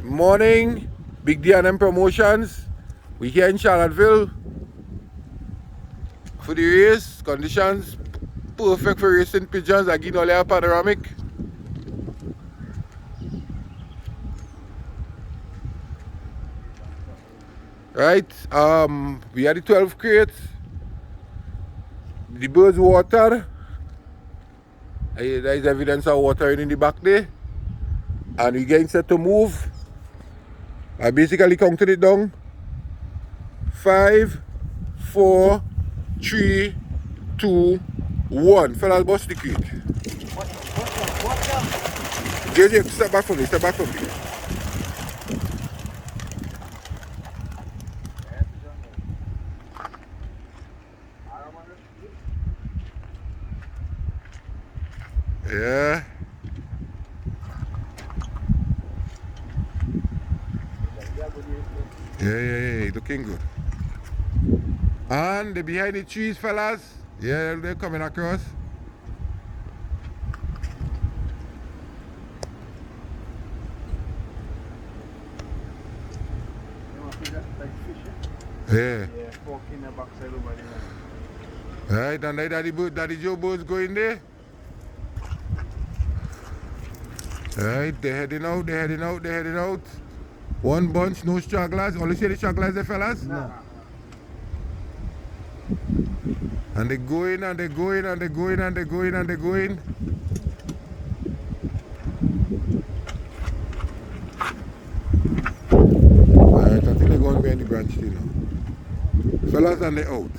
Morning, Big D&M Promotions. We here in Charlotteville for the race. Conditions perfect for racing pigeons. Again, all our panoramic. Right, we had the 12 crates. The birds water. There is evidence of watering in the back there. And we're getting set to move. I basically counted it down. 5, 4, 3, 2, 1. Fellas, bust the crate. JJ, step back from me, step back from me. Yeah. Yeah, looking good. And the behind the trees, fellas. Yeah, they're coming across. Yeah. Right, and that is your boats going there. Right, they're heading out, they're heading out, they're heading out. One bunch, no stragglers. Only see the stragglers there, fellas? No. And they're going, and they're going, and they're going, and they're going, and they're going. Alright, I think they're going behind the branch still now. Fellas, and they're out.